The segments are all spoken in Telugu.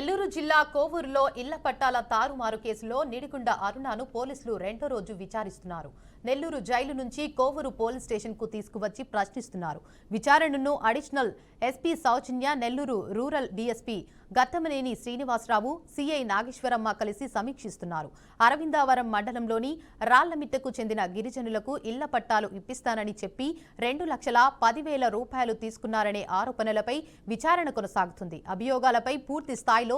నెల్లూరు జిల్లా కోవూరులో ఇళ్ల పట్టాల తారుమారు కేసులో నిడిగుండ అరుణను పోలీసులు రెండో రోజు విచారిస్తున్నారు. నెల్లూరు జైలు నుంచి కోవూరు పోలీస్ స్టేషన్ కు తీసుకువచ్చి ప్రశ్నిస్తున్నారు. విచారణను additional SP Soujanya, Nellore rural DSP Gattamaneni Srinivasarao, CI Nageswaramma కలిసి సమీక్షిస్తున్నారు. అరవిందావరం మండలంలోని రాళ్లమిట్టకు చెందిన గిరిజనులకు ఇళ్ల పట్టాలు ఇప్పిస్తానని చెప్పి 2,10,000 రూపాయలు తీసుకున్నారనే ఆరోపణలపై విచారణ కొనసాగుతుంది. అభియోగాలపై పూర్తి స్థాయిలో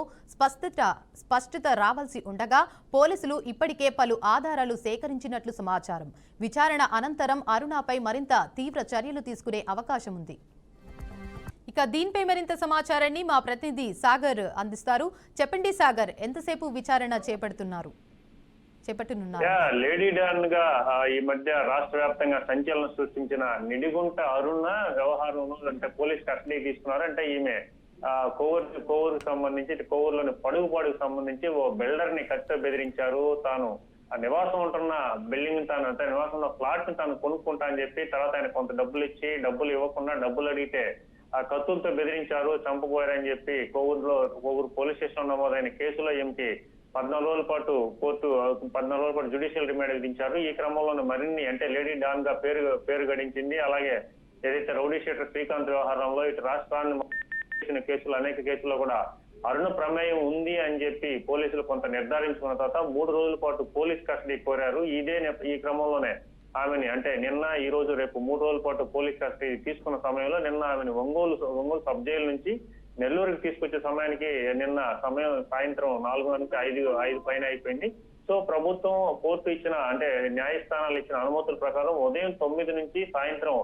స్పష్టత రావాల్సి ఉండగా పోలీసులు ఇప్పటికే పలు ఆధారాలు సేకరించినట్లు సమాచారం. విచారణ అనంతరం అరుణపై మరింత తీవ్ర చర్యలు తీసుకునే అవకాశం ఉంది. ఇక దీనిపై మరింత సమాచారాన్ని మా ప్రతినిధి సాగర్ అందిస్తారు. చెప్పండి సాగర్, ఎంతసేపు విచారణ చేపడుతున్నారు? లేడీ డాన్ గా ఈ మధ్య రాష్ట్ర వ్యాప్తంగా సంచలనం సృష్టించిన నిడిగుంట అరుణ వ్యవహారంలో అంటే పోలీస్ కస్టడీ తీసుకున్నారు. అంటే ఈమె కోవూరు సంబంధించి కోవూరులోని పడుగుపాడుకు సంబంధించి ఓ బిల్డర్ ని కత్తితో బెదిరించారు. తాను ఆ నివాసం ఉంటున్న బిల్డింగ్ నివాసం ఉన్న ఫ్లాట్ ని తాను కొనుక్కుంటా అని చెప్పి తర్వాత ఆయన కొంత డబ్బులు ఇచ్చి డబ్బులు ఇవ్వకుండా డబ్బులు అడిగితే ఆ కత్తులతో బెదిరించారు, చంపబోయారని చెప్పి కోవూరు పోలీస్ స్టేషన్ నమోదైన కేసులో ఈమెకి 14 రోజుల పాటు కోర్టు 14 రోజుల పాటు జ్యుడిషియల్ రిమాండ్ విధించారు. ఈ క్రమంలోనే మరిన్ని అంటే లేడీ డాన్ గా పేరు గడించింది. అలాగే ఏదైతే రౌడీ షీటర్ శ్రీకాంత్ వ్యవహారంలో ఇటు రాష్ట్రాన్ని కేసులు అనేక కేసుల్లో కూడా అరుణ ప్రమేయం ఉంది అని చెప్పి పోలీసులు కొంత నిర్ధారించుకున్న తర్వాత 3 రోజుల పాటు పోలీస్ కస్టడీ కోరారు. ఈ క్రమంలోనే ఆమెని అంటే నిన్న ఈ రోజు రేపు 3 రోజుల పాటు పోలీస్ కస్టడీ తీసుకున్న సమయంలో నిన్న ఆమెను ఒంగోలు సబ్ జైలు నుంచి నెల్లూరుకి తీసుకొచ్చే సమయానికి నిన్న సమయం సాయంత్రం 4 నుంచి 5 పైన అయిపోయింది. సో ప్రభుత్వం కోర్టు ఇచ్చిన అంటే న్యాయస్థానాలు ఇచ్చిన అనుమతుల ప్రకారం ఉదయం 9 నుంచి సాయంత్రం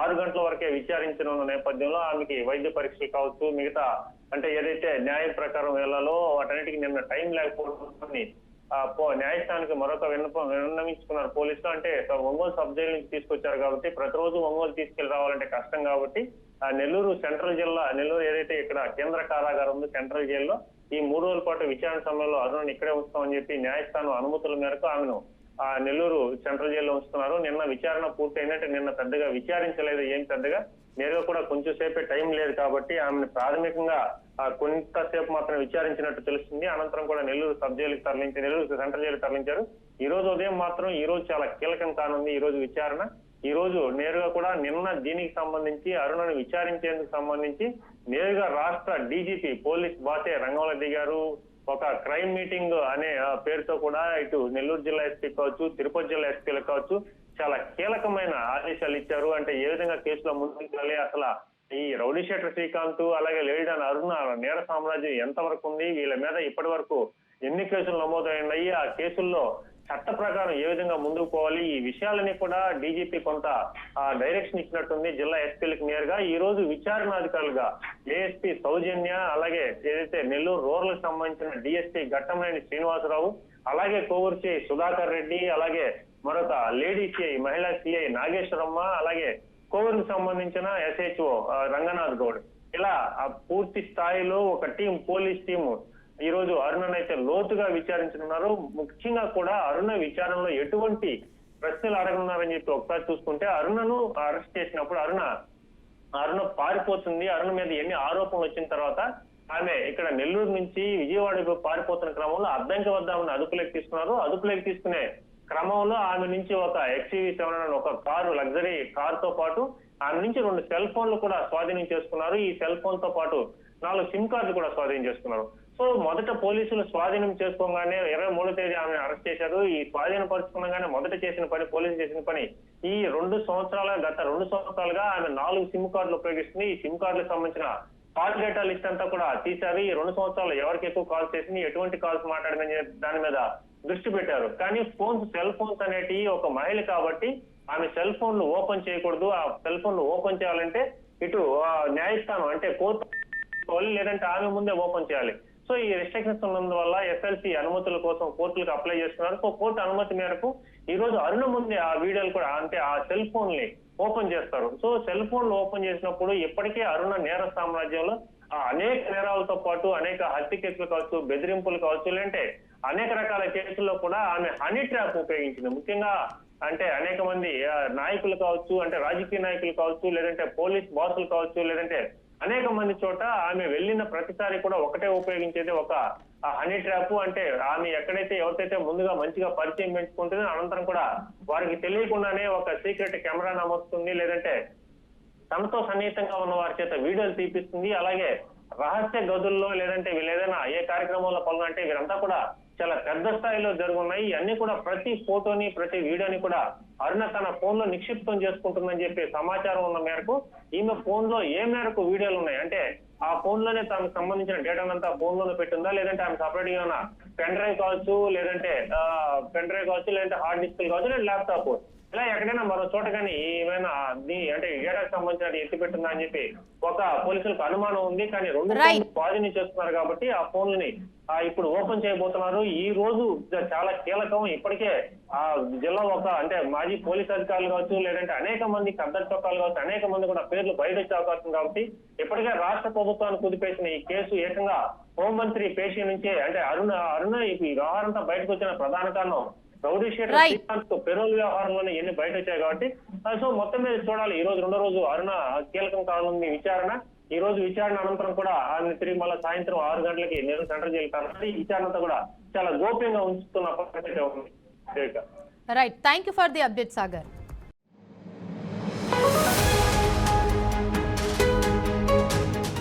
6 గంటల వరకే విచారించనున్న నేపథ్యంలో ఆమెకి వైద్య పరీక్షలు కావచ్చు, మిగతా అంటే ఏదైతే న్యాయం ప్రకారం వెళ్లాలో వాటన్నిటికీ నిన్న టైం లేకపోవడం న్యాయస్థానానికి మరొక విన్నవించుకున్నారు పోలీసులు. అంటే ఒంగోలు సబ్ జైలు నుంచి తీసుకొచ్చారు కాబట్టి ప్రతిరోజు ఒంగోలు తీసుకెళ్లి రావాలంటే కష్టం కాబట్టి నెల్లూరు సెంట్రల్ జిల్లా నెల్లూరు ఏదైతే ఇక్కడ కేంద్ర కారాగారం ఉంది సెంట్రల్ జైల్లో ఈ 3 రోజుల పాటు విచారణ సమయంలో అరుణ్ ఇక్కడే ఉంచుతామని చెప్పి న్యాయస్థానం అనుమతుల మేరకు ఆమెను నెల్లూరు సెంట్రల్ జైల్లో ఉంచుతున్నారు. నిన్న విచారణ పూర్తయిందంటే నిన్న పెద్దగా విచారించలేదు, ఏం పెద్దగా నేరుగా కూడా కొంచెం సేపే టైం లేదు కాబట్టి ఆమెను ప్రాథమికంగా కొంతసేపు మాత్రం విచారించినట్టు తెలుస్తుంది. అనంతరం కూడా నెల్లూరు సబ్ జైలుకి నెల్లూరు సెంట్రల్ జైలుకి తరలించారు. ఈ రోజు ఉదయం మాత్రం ఈ రోజు చాలా కీలకం కానుంది ఈ రోజు విచారణ. ఈ రోజు నేరుగా కూడా నిన్న దీనికి సంబంధించి అరుణను విచారించేందుకు సంబంధించి నేరుగా రాష్ట్ర డీజీపీ పోలీస్ బాసే రంగంలో దిగారు. ఒక క్రైమ్ మీటింగ్ అనే పేరుతో కూడా ఇటు నెల్లూరు జిల్లా ఎస్పీ కావచ్చు, తిరుపతి జిల్లా ఎస్పీలకు కావచ్చు చాలా కీలకమైన ఆదేశాలు ఇచ్చారు. అంటే ఏ విధంగా కేసులో ముందుకెళ్ళాలి, అసలు ఈ రౌడీ షీటర్ శ్రీకాంత్ అలాగే లేడీ డాన్ అరుణ నేర సామ్రాజ్యం ఎంతవరకు ఉంది, వీళ్ళ మీద ఇప్పటి వరకు ఎన్ని కేసులు నమోదయ్యాయి, ఆ కేసుల్లో చట్ట ప్రకారం ఏ విధంగా ముందుకు పోవాలి, ఈ విషయాలని కూడా డీజీపీ కొంత డైరెక్షన్ ఇచ్చినట్టుంది జిల్లా ఎస్పీలకు నేరుగా. ఈ రోజు విచారణాధికారులుగా ఏఎస్పీ సౌజన్య, అలాగే ఏదైతే నెల్లూరు రూరల్ కి సంబంధించిన డిఎస్పీ గట్టమనేని శ్రీనివాసరావు, అలాగే కోవూరు సిఐ సుధాకర్ రెడ్డి, అలాగే మరొక లేడీ సిఐ మహిళా సిఐ నాగేశ్వరమ్మ, అలాగే కోవూరుకు సంబంధించిన ఎస్హెచ్ఓ రంగనాథ్ గౌడ్, ఇలా పూర్తి స్థాయిలో ఒక పోలీస్ టీము ఈ రోజు అరుణను అయితే లోతుగా విచారించనున్నారు. ముఖ్యంగా కూడా అరుణ విచారణలో ఎటువంటి ప్రశ్నలు అడగనున్నారని చెప్పి ఒకసారి చూసుకుంటే అరుణను అరెస్ట్ చేసినప్పుడు అరుణ పారిపోతుంది. అరుణ మీద ఎన్ని ఆరోపణలు వచ్చిన తర్వాత ఆమె ఇక్కడ నెల్లూరు నుంచి విజయవాడకు పారిపోతున్న క్రమంలో అద్దంకి వద్ద ఆమెను అదుపులోకి తీసుకున్నారు. అదుపులోకి తీసుకునే క్రమంలో ఆమె నుంచి ఒక XUV7 ఒక కారు, లగ్జరీ కార్ తో పాటు ఆమె నుంచి 2 సెల్ ఫోన్లు కూడా స్వాధీనం చేసుకున్నారు. ఈ సెల్ ఫోన్ తో పాటు 4 సిమ్ కార్డులు కూడా స్వాధీనం చేసుకున్నారు. సో మొదట పోలీసులు స్వాధీనం చేసుకోగానే 23వ తేదీ ఆమెను అరెస్ట్ చేశారు. ఈ స్వాధీనం పరుచుకునగానే మొదట చేసిన పని పోలీసులు చేసిన పని ఈ గత 2 సంవత్సరాలుగా ఆమె 4 సిమ్ కార్డులు ఉపయోగిస్తుంది. ఈ సిమ్ కార్డులకు సంబంధించిన కాల్ డేటా లిస్ట్ అంతా కూడా తీశారు. ఈ 2 సంవత్సరాలు ఎవరికి ఎక్కువ కాల్స్ చేసింది, ఎటువంటి కాల్స్ మాట్లాడిందని దాని మీద దృష్టి పెట్టారు. కానీ సెల్ ఫోన్స్ అనేటివి ఒక మహిళ కాబట్టి ఆమె సెల్ ఫోన్లు ఓపెన్ చేయకూడదు. ఆ సెల్ ఫోన్లు ఓపెన్ చేయాలంటే ఇటు న్యాయస్థానం అంటే కోర్టు లేదంటే ఆమె ముందే ఓపెన్ చేయాలి. సో ఈ రిస్ట్రిక్షన్స్ ఉన్నందువల్ల SLC అనుమతుల కోసం కోర్టులకు అప్లై చేస్తున్నారు. సో కోర్టు అనుమతి మేరకు ఈ రోజు అరుణ ముందే ఆ వీడియోలు కూడా అంటే ఆ సెల్ ఫోన్ ని ఓపెన్ చేస్తారు. సో సెల్ ఫోన్లు ఓపెన్ చేసినప్పుడు ఇప్పటికే అరుణ నేర సామ్రాజ్యంలో అనేక నేరాలతో పాటు అనేక హత్య కేసులు కావచ్చు, బెదిరింపులు కావచ్చు, లేదంటే అనేక రకాల కేసుల్లో కూడా ఆమె హనీ ట్రాప్ ఉపయోగించింది. ముఖ్యంగా అంటే అనేక మంది నాయకులు కావచ్చు, అంటే రాజకీయ నాయకులు కావచ్చు, లేదంటే పోలీస్ బాసులు కావచ్చు, లేదంటే అనేక మంది చోట ఆమె వెళ్ళిన ప్రతిసారి కూడా ఒకటే ఉపయోగించేది ఒక హనీ ట్రాప్. అంటే ఆమె ఎక్కడైతే ఎవరికైతే ముందుగా మంచిగా పరిచయం పెంచుకుంటుందో అనంతరం కూడా వారికి తెలియకుండానే ఒక సీక్రెట్ కెమెరా అమర్చుతుంది, లేదంటే తనతో సన్నిహితంగా ఉన్న వారి చేత వీడియోలు తీపిస్తుంది. అలాగే రహస్య గదుల్లో లేదంటే వీళ్ళు ఏదైనా ఏ కార్యక్రమంలో పాల్గొంటే వీరంతా కూడా చాలా పెద్ద స్థాయిలో జరుగున్నాయి. ఇవన్నీ కూడా ప్రతి ఫోటోని ప్రతి వీడియోని కూడా అరుణ తన ఫోన్ లో నిక్షిప్తం చేసుకుంటుందని చెప్పి సమాచారం ఉన్న మేరకు ఈమె ఫోన్ లో ఏ మేరకు వీడియోలు ఉన్నాయి అంటే ఆ ఫోన్ లోనే తనకు సంబంధించిన డేటా అంతా ఫోన్ లోనే పెట్టిందా, లేదంటే ఆమె సపరేట్ గా ఉన్న పెన్ డ్రైవ్ కావచ్చు, లేదంటే లేదంటే హార్డ్ డిస్క్ కావచ్చు, లేదా ల్యాప్టాప్ ఇలా ఎక్కడైనా మరో చోట కానీ ఏమైనా అంటే డేటాకు సంబంధించిన ఎత్తి పెట్టిందా అని చెప్పి ఒక పోలీసులకు అనుమానం ఉంది. కానీ రెండు ఫోన్లు స్వాధీనం చేస్తున్నారు కాబట్టి ఆ ఫోన్లని ఇప్పుడు ఓపెన్ చేయబోతున్నారు. ఈ రోజు చాలా కీలకం. ఇప్పటికే ఆ జిల్లా అంటే మాజీ పోలీస్ అధికారులు కావచ్చు, లేదంటే అనేక మంది కద్దరు చొక్కాలు కావచ్చు, అనేక మంది కూడా పేర్లు బయట వచ్చే అవకాశం కాబట్టి ఇప్పటికే రాష్ట్ర ప్రభుత్వాన్ని కుదిపేసిన ఈ కేసు ఏకంగా హోంమంత్రి పేషి నుంచే అంటే అరుణ ఈ వ్యవహారంతో బయటకు వచ్చిన ప్రధాన కారణం రౌడీ షీటర్ శ్రీకాంత్ పెరోల్ వ్యవహారంలోనే ఎన్ని బయట వచ్చాయి కాబట్టి సో మొత్తం మీద చూడాలి. ఈ రోజు రెండో రోజు అరుణ కీలకం కానుంది విచారణ. ఈ రోజు విచారణ అనంతరం కూడా ఆమె తిరిగి మళ్ళీ సాయంత్రం 6 గంటలకి నెల్లూరు సెంట్రల్ జైలు కానుంది. ఈ విచారణతో కూడా చాలా గోప్యంగా ఉంచుతున్న పరిస్థితి ఉంది. Right, thank you for the update Sagar.